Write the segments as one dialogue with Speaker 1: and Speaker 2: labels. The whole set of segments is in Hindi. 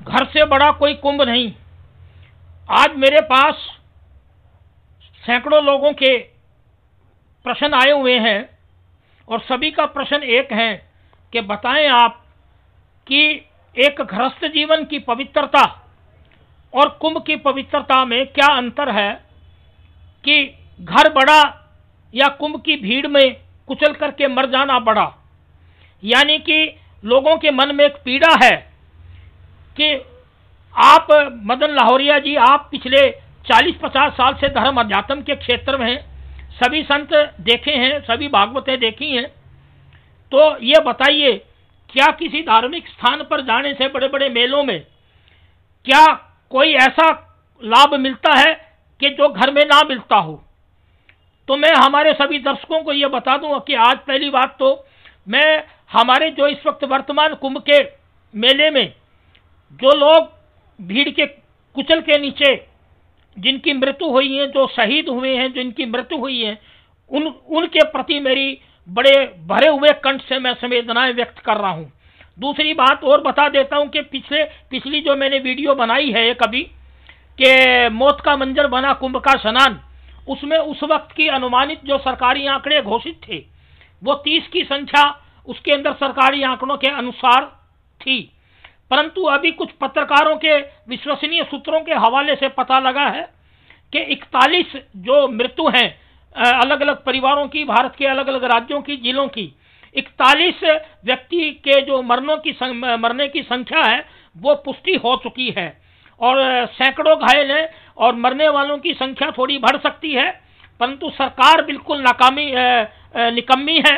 Speaker 1: घर से बड़ा कोई कुंभ नहीं। आज मेरे पास सैकड़ों लोगों के प्रश्न आए हुए हैं और सभी का प्रश्न एक है कि बताएं आप कि एक गृहस्थ जीवन की पवित्रता और कुंभ की पवित्रता में क्या अंतर है कि घर बड़ा या कुंभ की भीड़ में कुचल करके मर जाना बड़ा। यानी कि लोगों के मन में एक पीड़ा है कि आप मदन लाहौरिया जी, आप पिछले 40-50 साल से धर्म अध्यात्म के क्षेत्र में हैं, सभी संत देखे हैं, सभी भागवतें देखी हैं, तो ये बताइए क्या किसी धार्मिक स्थान पर जाने से, बड़े बड़े मेलों में, क्या कोई ऐसा लाभ मिलता है कि जो घर में ना मिलता हो? तो मैं हमारे सभी दर्शकों को ये बता दूं कि आज पहली बात तो मैं हमारे जो इस वक्त वर्तमान कुंभ के मेले में जो लोग भीड़ के कुचल के नीचे जिनकी मृत्यु हुई है, जो शहीद हुए हैं, जिनकी मृत्यु हुई है, उनके प्रति मेरी बड़े भरे हुए कंठ से मैं संवेदनाएं व्यक्त कर रहा हूं। दूसरी बात और बता देता हूं कि पिछली जो मैंने वीडियो बनाई है कभी कि मौत का मंजर बना कुंभ का स्नान, उसमें उस वक्त की अनुमानित जो सरकारी आंकड़े घोषित थे वो 30 की संख्या उसके अंदर सरकारी आंकड़ों के अनुसार थी, परंतु अभी कुछ पत्रकारों के विश्वसनीय सूत्रों के हवाले से पता लगा है कि 41 जो मृत्यु हैं अलग अलग परिवारों की, भारत के अलग अलग राज्यों की, जिलों की, 41 व्यक्ति के जो मरने की संख्या है वो पुष्टि हो चुकी है और सैकड़ों घायल हैं और मरने वालों की संख्या थोड़ी बढ़ सकती है, परंतु सरकार बिल्कुल निकम्मी है।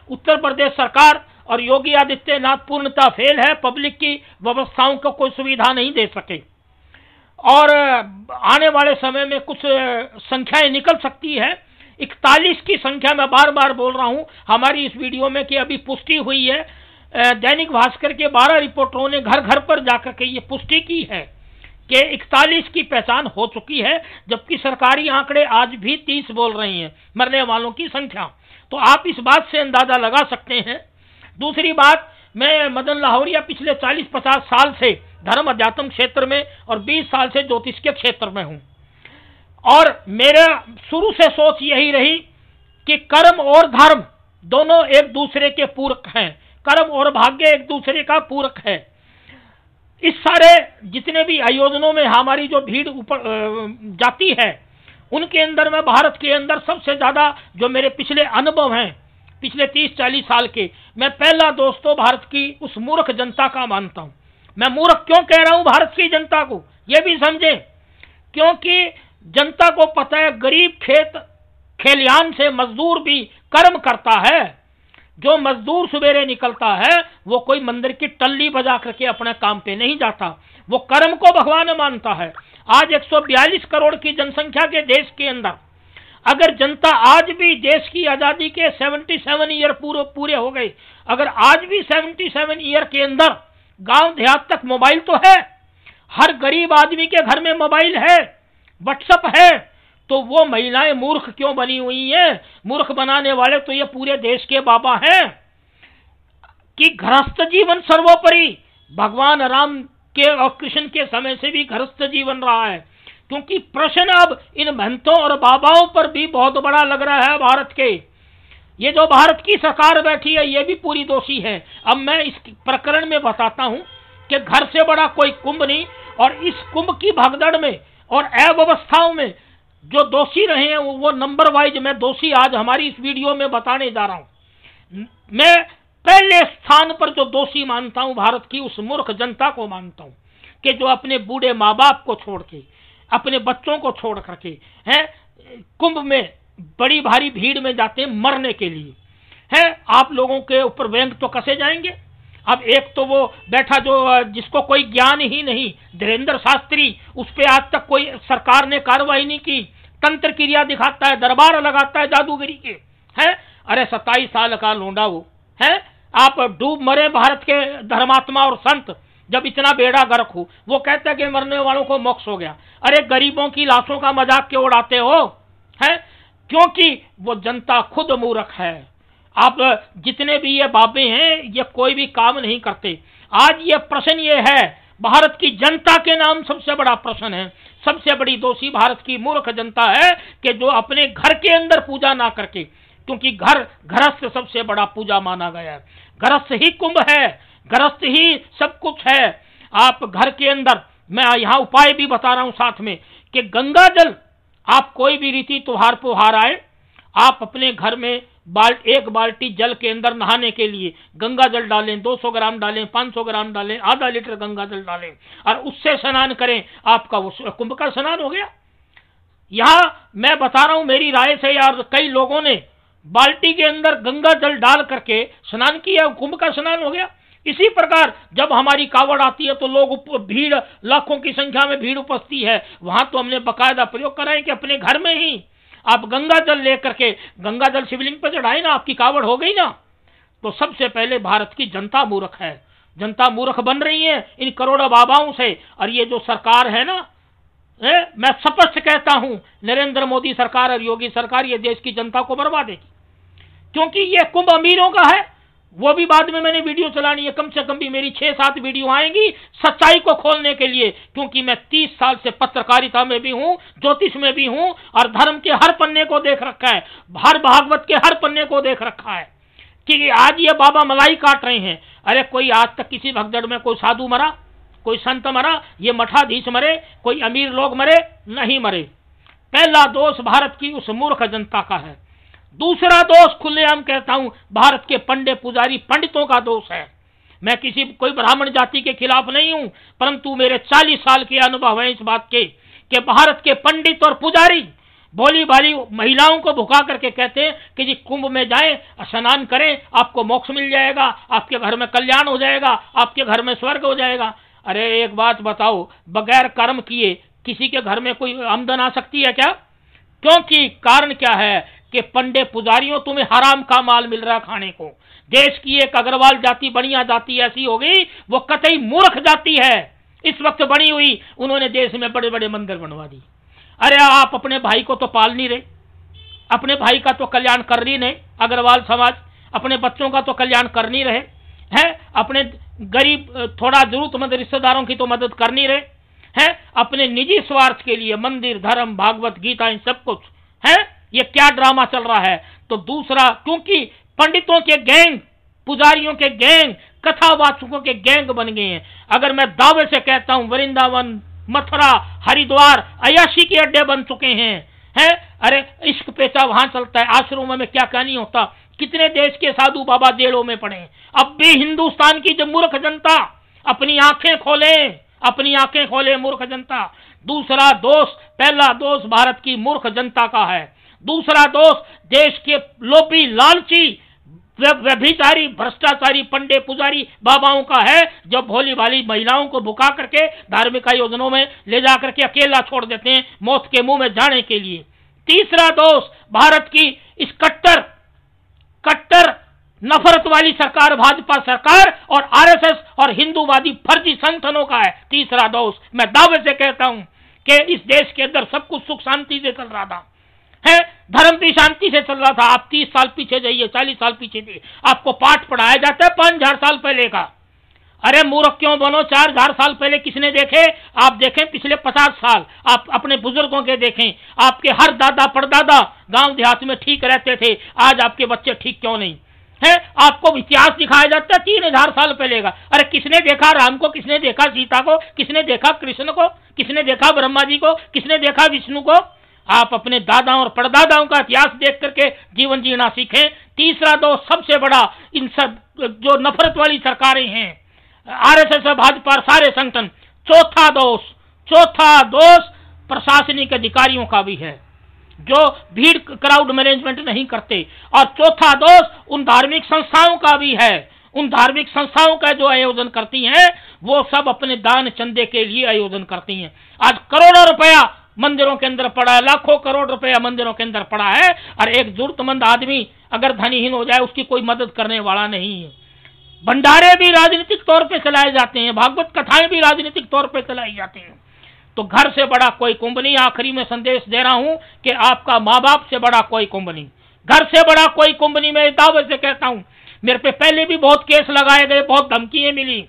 Speaker 1: उत्तर प्रदेश सरकार और योगी आदित्यनाथ पूर्णतः फेल है, पब्लिक की व्यवस्थाओं को कोई सुविधा नहीं दे सके और आने वाले समय में कुछ संख्याएं निकल सकती है। 41 की संख्या मैं बार बार बोल रहा हूं हमारी इस वीडियो में कि अभी पुष्टि हुई है। दैनिक भास्कर के 12 रिपोर्टरों ने घर घर पर जाकर के ये पुष्टि की है कि 41 की पहचान हो चुकी है, जबकि सरकारी आंकड़े आज भी 30 बोल रहे हैं मरने वालों की संख्या। तो आप इस बात से अंदाजा लगा सकते हैं। दूसरी बात, मैं मदन लाहौरिया पिछले 40-50 साल से धर्म अध्यात्म क्षेत्र में और 20 साल से ज्योतिष के क्षेत्र में हूं और मेरा शुरू से सोच यही रही कि कर्म और धर्म दोनों एक दूसरे के पूरक हैं, कर्म और भाग्य एक दूसरे का पूरक है। इस सारे जितने भी आयोजनों में हमारी जो भीड़ ऊपर जाती है उनके अंदर में भारत के अंदर सबसे ज्यादा जो मेरे पिछले अनुभव हैं पिछले 30-40 साल के, मैं पहला दोस्तों भारत की उस मूर्ख जनता का मानता हूं। मैं मूर्ख क्यों कह रहा हूं भारत की जनता को, यह भी समझें, क्योंकि जनता को पता है गरीब खेत खलिहान से मजदूर भी कर्म करता है। जो मजदूर सवेरे निकलता है वो कोई मंदिर की टल्ली बजा करके अपने काम पे नहीं जाता, वो कर्म को भगवान मानता है। आज 142 करोड़ की जनसंख्या के देश के अंदर अगर जनता आज भी, देश की आजादी के 77 ईयर पूरे हो गए, अगर आज भी 77 ईयर के अंदर गांव देहात तक मोबाइल तो है, हर गरीब आदमी के घर में मोबाइल है, व्हाट्सएप है, तो वो महिलाएं मूर्ख क्यों बनी हुई है? मूर्ख बनाने वाले तो ये पूरे देश के बाबा हैं कि गृहस्थ जीवन सर्वोपरि। भगवान राम के और कृष्ण के समय से भी गृहस्थ जीवन रहा है, क्योंकि प्रश्न अब इन महंतों और बाबाओं पर भी बहुत बड़ा लग रहा है। भारत के ये जो भारत की सरकार बैठी है ये भी पूरी दोषी है। अब मैं इस प्रकरण में बताता हूं कि घर से बड़ा कोई कुंभ नहीं, और इस कुंभ की भगदड़ में और अव्यवस्थाओं में जो दोषी रहे हैं वो नंबर वाइज मैं दोषी आज हमारी इस वीडियो में बताने जा रहा हूं। मैं पहले स्थान पर जो दोषी मानता हूं भारत की उस मूर्ख जनता को मानता हूं कि जो अपने बूढ़े माँ बाप को छोड़ के, अपने बच्चों को छोड़ करके हैं कुंभ में बड़ी भारी भीड़ में जाते हैं मरने के लिए। है आप लोगों के ऊपर व्यंग तो कसे जाएंगे। अब एक तो वो बैठा जो जिसको कोई ज्ञान ही नहीं, धीरेन्द्र शास्त्री, उस पर आज तक कोई सरकार ने कार्रवाई नहीं की, तंत्र क्रिया दिखाता है, दरबार लगाता है जादूगरी के। है अरे 27 साल का लोंडा वो है, आप डूब मरे भारत के धर्मात्मा और संत, जब इतना बेड़ा गर्क हो, वो कहता है कि मरने वालों को मोक्ष हो गया। अरे गरीबों की लाशों का मजाक क्यों उड़ाते हो? है क्योंकि वो जनता खुद मूर्ख है। आप जितने भी ये बाबे हैं ये कोई भी काम नहीं करते। आज ये प्रश्न ये है भारत की जनता के नाम सबसे बड़ा प्रश्न है। सबसे बड़ी दोषी भारत की मूर्ख जनता है कि जो अपने घर के अंदर पूजा ना करके, क्योंकि घर गृहस्थ सबसे बड़ा पूजा माना गया है। गृहस्थ ही कुंभ है, गृहस्थ ही सब कुछ है। आप घर के अंदर, मैं यहाँ उपाय भी बता रहा हूं साथ में, कि गंगा जल, आप कोई भी रीति त्योहार पोहार आए, आप अपने घर में एक बाल्टी जल के अंदर नहाने के लिए गंगा जल डालें, 200 ग्राम डालें, 500 ग्राम डालें, आधा लीटर गंगा जल डालें और उससे स्नान करें, आपका वो कुंभ का स्नान हो गया। यहां मैं बता रहा हूं मेरी राय से, यार कई लोगों ने बाल्टी के अंदर गंगा जल डाल करके स्नान किया, कुंभ का स्नान हो गया। इसी प्रकार जब हमारी कावड़ आती है तो लोग भीड़, लाखों की संख्या में भीड़ उपस्थित है, वहां तो हमने बकायदा प्रयोग करा है कि अपने घर में ही आप गंगा जल लेकर के गंगा जल शिवलिंग पर चढ़ाए ना, आपकी कावड़ हो गई ना। तो सबसे पहले भारत की जनता मूर्ख है, जनता मूर्ख बन रही है इन करोड़ों बाबाओं से। और ये जो सरकार है ना, मैं स्पष्ट कहता हूं, नरेंद्र मोदी सरकार और योगी सरकार ये देश की जनता को बर्बादेगी, क्योंकि ये कुंभ अमीरों का है। वो भी बाद में मैंने वीडियो चलानी है, कम से कम भी मेरी 6-7 वीडियो आएंगी सच्चाई को खोलने के लिए, क्योंकि मैं 30 साल से पत्रकारिता में भी हूं, ज्योतिष में भी हूं और धर्म के हर पन्ने को देख रखा है, हर भागवत के हर पन्ने को देख रखा है कि आज ये बाबा मलाई काट रहे हैं। अरे कोई आज तक किसी भगदड़ में कोई साधु मरा, कोई संत मरा, ये मठाधीश मरे, कोई अमीर लोग मरे? नहीं मरे। पहला दोष भारत की उस मूर्ख जनता का है। दूसरा दोष खुलेआम कहता हूं भारत के पंडित पुजारी पंडितों का दोष है। मैं कोई ब्राह्मण जाति के खिलाफ नहीं हूं, परंतु मेरे 40 साल के अनुभव है इस बात के कि भारत के पंडित और पुजारी भोली भाली महिलाओं को भुका करके कहते हैं कि जी कुंभ में जाएं, स्नान करें, आपको मोक्ष मिल जाएगा, आपके घर में कल्याण हो जाएगा, आपके घर में स्वर्ग हो जाएगा। अरे एक बात बताओ, बगैर कर्म किए किसी के घर में कोई आमदन आ सकती है क्या? क्योंकि कारण क्या है कि पंडित पुजारियों तुम्हें हराम का माल मिल रहा खाने को। देश की एक अग्रवाल जाति, बढ़िया जाति ऐसी हो गई, वो कतई मूर्ख जाति है इस वक्त बनी हुई, उन्होंने देश में बड़े बड़े मंदिर बनवा दी। अरे आप अपने भाई को तो पाल नहीं रहे, अपने भाई का तो कल्याण कर नहीं रहे, अग्रवाल समाज अपने बच्चों का तो कल्याण कर नहीं रहे हैं, अपने गरीब थोड़ा जरूरतमंद रिश्तेदारों की तो मदद कर नहीं रहे हैं, अपने निजी स्वार्थ के लिए मंदिर, धर्म, भागवत गीता, इन सब कुछ है। ये क्या ड्रामा चल रहा है? तो दूसरा, क्योंकि पंडितों के गैंग, पुजारियों के गैंग, कथावाचकों के गैंग बन गए हैं। अगर मैं दावे से कहता हूं वृंदावन, मथुरा, हरिद्वार अय्याशी के अड्डे बन चुके हैं। अरे इश्क पेचा वहां चलता है, आश्रमों में क्या क्या नहीं होता। कितने देश के साधु बाबा जेलों में पड़े। अब भी हिंदुस्तान की जो मूर्ख जनता अपनी आंखें खोले, अपनी आंखें खोले मूर्ख जनता। दूसरा दोष, पहला दोष भारत की मूर्ख जनता का है, दूसरा दोष देश के लोभी, लालची, व्यभिचारी, भ्रष्टाचारी पंडित पुजारी बाबाओं का है, जो भोली भाली महिलाओं को भुका करके धार्मिक आयोजनों में ले जाकर के अकेला छोड़ देते हैं मौत के मुंह में जाने के लिए। तीसरा दोष भारत की इस कट्टर नफरत वाली सरकार, भाजपा सरकार और आरएसएस और हिंदूवादी फर्जी संगठनों का है। तीसरा दोष मैं दावे से कहता हूं कि इस देश के अंदर सब कुछ सुख शांति से चल रहा था, है धर्म भी शांति से चल रहा था। आप 30 साल पीछे जाइए, 40 साल पीछे जाइए, आपको पाठ पढ़ाया जाता है 5000 साल पहले का। अरे मूर्ख क्यों बनो? 4000 साल पहले किसने देखे? आप देखें पिछले 50 साल, आप अपने बुजुर्गों के देखें, आपके हर दादा परदादा गांव देहात में ठीक रहते थे, आज आपके बच्चे ठीक क्यों नहीं है? आपको इतिहास दिखाया जाता है 3000 साल पहले का। अरे किसने देखा राम को, किसने देखा सीता को, किसने देखा कृष्ण को, किसने देखा ब्रह्मा जी को, किसने देखा विष्णु को? आप अपने दादाओं और परदादाओं का इतिहास देख करके जीवन जीना सीखें। तीसरा दोष सबसे बड़ा, इन सब जो नफरत वाली सरकारें हैं, आरएसएस, भाजपा, सारे संगठन। चौथा दोष प्रशासनिक अधिकारियों का भी है, जो भीड़ क्राउड मैनेजमेंट नहीं करते। और चौथा दोष उन धार्मिक संस्थाओं का भी है। उन धार्मिक संस्थाओं का जो आयोजन करती हैं वो सब अपने दान चंदे के लिए आयोजन करती हैं। आज करोड़ों रुपया मंदिरों के अंदर पड़ा है, लाखों करोड़ रुपया मंदिरों के अंदर पड़ा है, और एक जरूरतमंद आदमी अगर धनीहीन हो जाए उसकी कोई मदद करने वाला नहीं है। भंडारे भी राजनीतिक तौर पे चलाए जाते हैं, भागवत कथाएं भी राजनीतिक तौर पे चलाई जाती हैं। तो घर से बड़ा कोई कुंभ नहीं। आखिरी में संदेश दे रहा हूं कि आपका माँ बाप से बड़ा कोई कुंभ नहीं, घर से बड़ा कोई कुंभ नहीं। मैं दावे से कहता हूं, मेरे पे पहले भी बहुत केस लगाए गए, बहुत धमकियां मिली।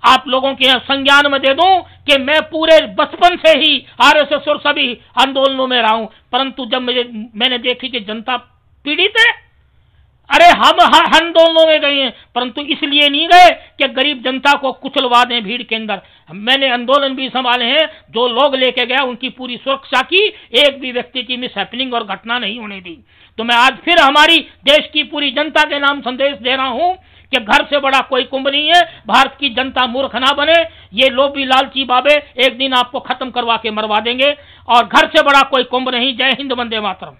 Speaker 1: आप लोगों के यहाँ संज्ञान में दे दूं कि मैं पूरे बचपन से ही आरएसएस और सभी आंदोलनों में रहा हूं, परंतु जब मैंने देखी कि जनता पीड़ित है, अरे हम आंदोलनों में गए हैं, परंतु इसलिए नहीं गए कि गरीब जनता को कुचलवा दें भीड़ के अंदर। मैंने आंदोलन भी संभाले हैं, जो लोग लेके गया उनकी पूरी सुरक्षा की, एक भी व्यक्ति की मिस हैपनिंग और घटना नहीं होने दी। तो मैं आज फिर हमारी देश की पूरी जनता के नाम संदेश दे रहा हूं कि घर से बड़ा कोई कुंभ नहीं है। भारत की जनता मूर्ख ना बने, ये लोभी लालची बाबे एक दिन आपको खत्म करवा के मरवा देंगे, और घर से बड़ा कोई कुंभ नहीं। जय हिंद, वंदे मातरम।